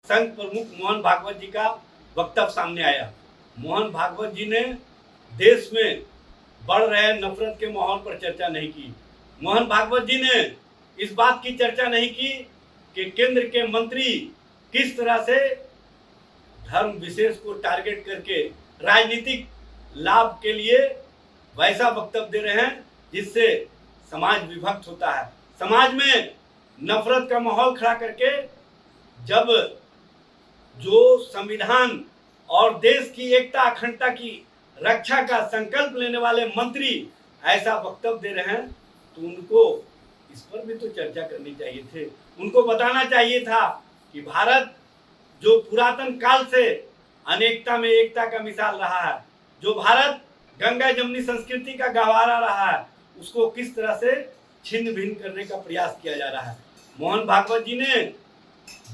संघ प्रमुख मोहन भागवत जी का वक्तव्य सामने आया। मोहन भागवत जी ने देश में बढ़ रहे नफरत के माहौल पर चर्चा नहीं की। मोहन भागवत जी ने इस बात की चर्चा नहीं की कि केंद्र के मंत्री किस तरह से धर्म विशेष को टारगेट करके राजनीतिक लाभ के लिए वैसा वक्तव्य दे रहे हैं जिससे समाज विभक्त होता है। समाज में नफरत का माहौल खड़ा करके जब जो संविधान और देश की एकता अखंडता की रक्षा का संकल्प लेने वाले मंत्री ऐसा वक्तव्य दे रहे हैं तो उनको इस पर भी तो चर्चा करनी चाहिए थे। उनको बताना चाहिए था कि भारत जो पुरातन काल से अनेकता में एकता का मिसाल रहा है, जो भारत गंगा जमुनी संस्कृति का गहवारा रहा है, उसको किस तरह से छिन्न भिन्न करने का प्रयास किया जा रहा है। मोहन भागवत जी ने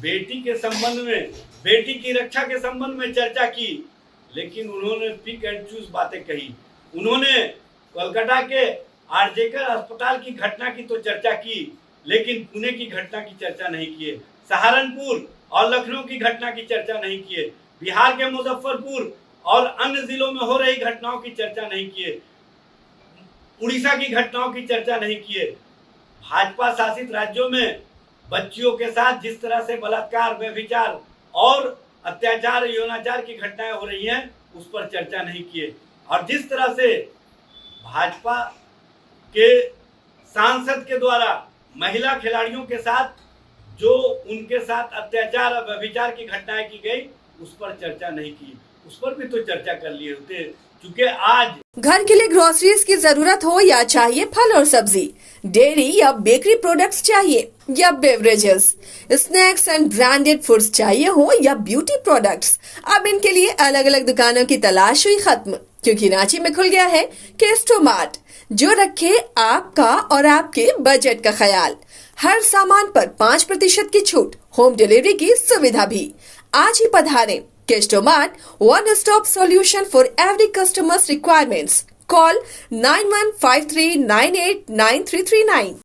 बेटी के संबंध में, बेटी की रक्षा के संबंध में चर्चा की, लेकिन उन्होंने पिक एंड चूज बातें कही। उन्होंने कोलकाता के आरजेकर अस्पताल की घटना की तो चर्चा की, लेकिन पुणे की घटना की चर्चा नहीं किए। सहारनपुर और लखनऊ की घटना की चर्चा नहीं किए। बिहार के मुजफ्फरपुर और अन्य जिलों में हो रही घटनाओं की चर्चा नहीं किए। उड़ीसा की घटनाओं की चर्चा नहीं किए। भाजपा शासित राज्यों में बच्चियों के साथ जिस तरह से बलात्कार, व्यभिचार और अत्याचार, यौनाचार की घटनाएं हो रही हैं, उस पर चर्चा नहीं किए। और जिस तरह से भाजपा के सांसद के द्वारा महिला खिलाड़ियों के साथ जो उनके साथ अत्याचार और व्यभिचार की घटनाएं की गई, उस पर चर्चा नहीं की। उस पर भी तो चर्चा कर लिए होते, क्योंकि आज घर के लिए ग्रोसरीज की जरूरत हो या चाहिए फल और सब्जी, डेयरी या बेकरी प्रोडक्ट्स चाहिए या beverages, snacks and branded foods चाहिए हो या ब्यूटी प्रोडक्ट्स, अब इनके लिए अलग अलग दुकानों की तलाश हुई खत्म, क्योंकि रांची में खुल गया है केस्टो मार्ट, जो रखे आपका और आपके बजट का ख्याल। हर सामान पर 5% की छूट, होम डिलीवरी की सुविधा भी। आज ही पधारें Kesto mart, one stop solution for every customer's requirements. Call 9153989339.